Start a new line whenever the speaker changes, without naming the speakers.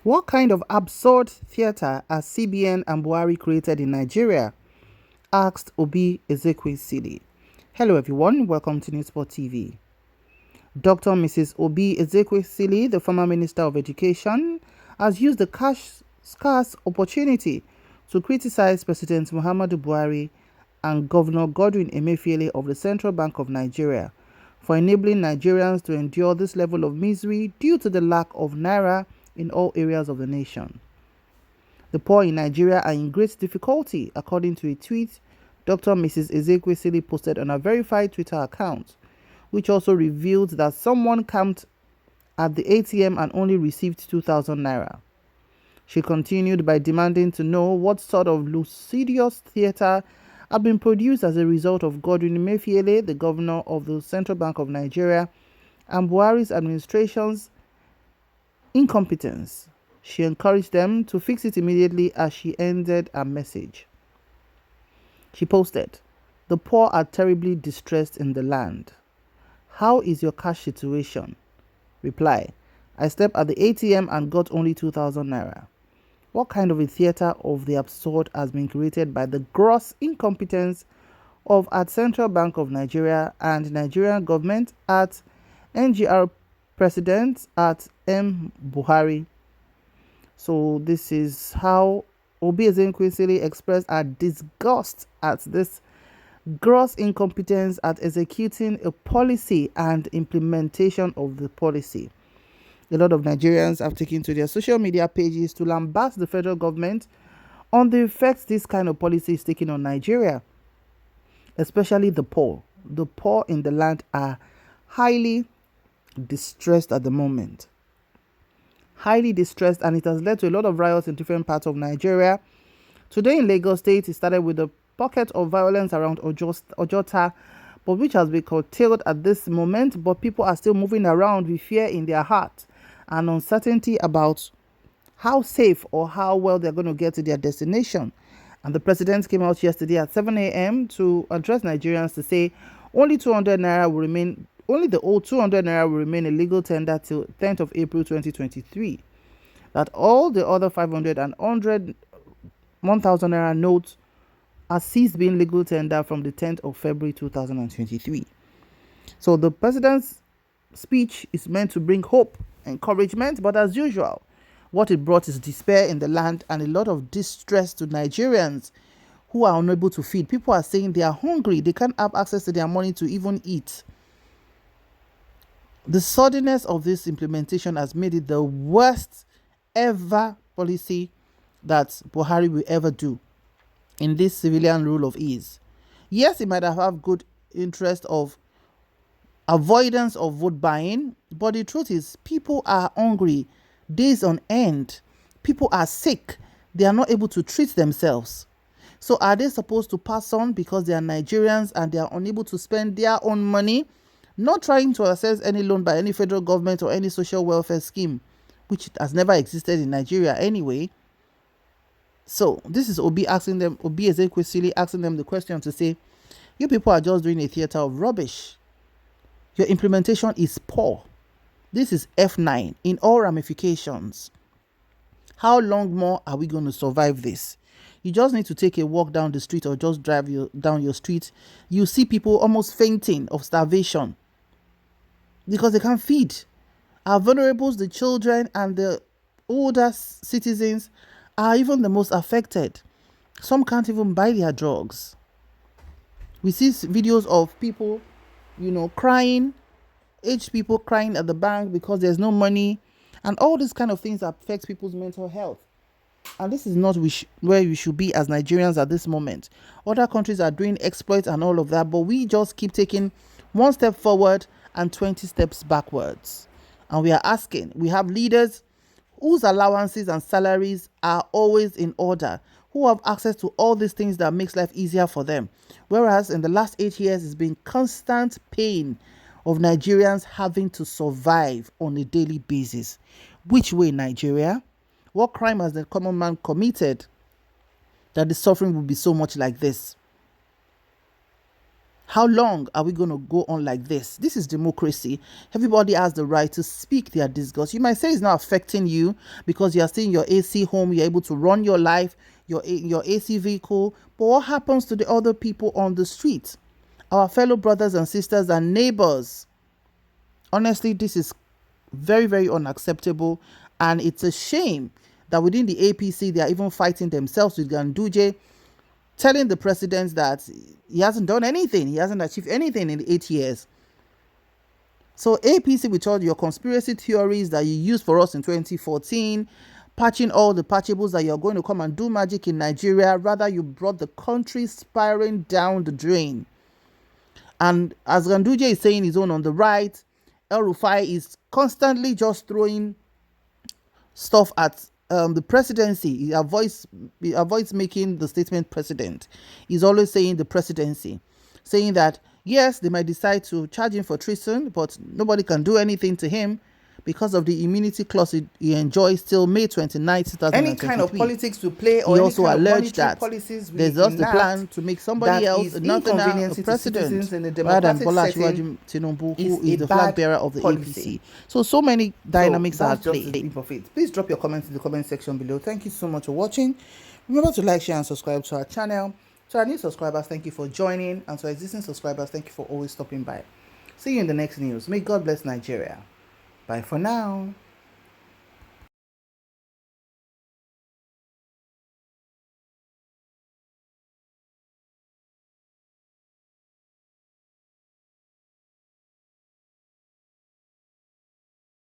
What kind of absurd theater has CBN and Buhari created in Nigeria? Asked Oby Ezekwesili. Hello everyone, welcome to Newsport TV. Dr. Mrs. Oby Ezekwesili, the former Minister of Education, has used the scarce opportunity to criticize President Muhammadu Buhari and Governor Godwin Emefiele of the Central Bank of Nigeria for enabling Nigerians to endure this level of misery due to the lack of naira in all areas of the nation. The poor in Nigeria are in great difficulty, according to a tweet Dr. Mrs. Ezekwesili posted on a verified Twitter account, which also revealed that someone camped at the ATM and only received 2,000 naira. She continued by demanding to know what sort of luscious theater had been produced as a result of Godwin Emefiele, the governor of the Central Bank of Nigeria, and Buhari's administration's incompetence. She encouraged them to fix it immediately as she ended her message. She posted, "The poor are terribly distressed in the land. How is your cash situation?" Reply, "I stepped at the ATM and got only 2,000 naira. What kind of a theater of the absurd has been created by the gross incompetence of at Central Bank of Nigeria and Nigerian government at NGR President at Buhari?" So this is how Oby Ezekwesili expressed her disgust at this gross incompetence at executing a policy and implementation of the policy. A lot of Nigerians have taken to their social media pages to lambast the federal government on the effects this kind of policy is taking on Nigeria, especially the poor. The poor in the land are highly distressed at the moment. Highly distressed, and it has led to a lot of riots in different parts of Nigeria. Today in Lagos State, it started with a pocket of violence around Ojota, but which has been curtailed at this moment, but people are still moving around with fear in their heart and uncertainty about how safe or how well they're going to get to their destination. And the president came out yesterday at 7 a.m. to address Nigerians to say only 200 naira will remain. Only the old 200 naira will remain a legal tender till 10th of April 2023. That all the other 500 and 1,000 naira notes are ceased being legal tender from the 10th of February 2023. So the president's speech is meant to bring hope, encouragement, but as usual, what it brought is despair in the land and a lot of distress to Nigerians who are unable to feed. People are saying they are hungry, they can't have access to their money to even eat. The suddenness of this implementation has made it the worst ever policy that Buhari will ever do in this civilian rule of ease. Yes, it might have good interest of avoidance of vote buying, but the truth is people are hungry days on end. People are sick. They are not able to treat themselves. So are they supposed to pass on because they are Nigerians and they are unable to spend their own money? Not trying to access any loan by any federal government or any social welfare scheme, which has never existed in Nigeria anyway. So this is Oby Ezekwesili asking them the question to say, you people are just doing a theater of rubbish. Your implementation is poor. This is F9 in all ramifications. How long more are we going to survive this? You just need to take a walk down the street or just drive down your street. You see people almost fainting of starvation because they can't feed. Our vulnerables, the children and the older citizens are even the most affected. Some can't even buy their drugs. We see videos of people, crying, aged people crying at the bank because there's no money, and all these kind of things affect people's mental health. And this is not where we should be as Nigerians at this moment. Other countries are doing exploits and all of that, but we just keep taking one step forward and 20 steps backwards. And we are asking, we have leaders whose allowances and salaries are always in order, who have access to all these things that makes life easier for them. Whereas in the last 8 years, it's been constant pain of Nigerians having to survive on a daily basis. Which way, Nigeria? What crime has the common man committed that the suffering will be so much like this? How long are we going to go on like this? This is democracy. Everybody has the right to speak their disgust. You might say it's not affecting you because you are still in your AC home, you're able to run your life, your AC vehicle. But what happens to the other people on the street? Our fellow brothers and sisters and neighbors. Honestly, this is very, very unacceptable. And it's a shame that within the APC, they are even fighting themselves with Ganduje, telling the president that he hasn't done anything. He hasn't achieved anything in 8 years. So APC, with all your conspiracy theories that you used for us in 2014, patching all the patchables that you're going to come and do magic in Nigeria, rather you brought the country spiraling down the drain. And as Ganduje is saying his own on the right, El-Rufai is constantly just throwing stuff at the presidency. He avoids making the statement president. He's always saying the presidency, saying that yes, they might decide to charge him for treason, but nobody can do anything to him because of the immunity clause he enjoys till May 29, 2023. Any kind of politics to play, or he also alleged that there's just the plan to make somebody else another president rather than Bola Tinubu, who is the flag bearer of the APC. So many dynamics are at play. Please drop your comments in the comment section below. Thank you so much for watching. Remember to like, share, and subscribe to our channel. To our new subscribers, thank you for joining, and to our existing subscribers, thank you for always stopping by. See you in the next news. May God bless Nigeria. Bye for now.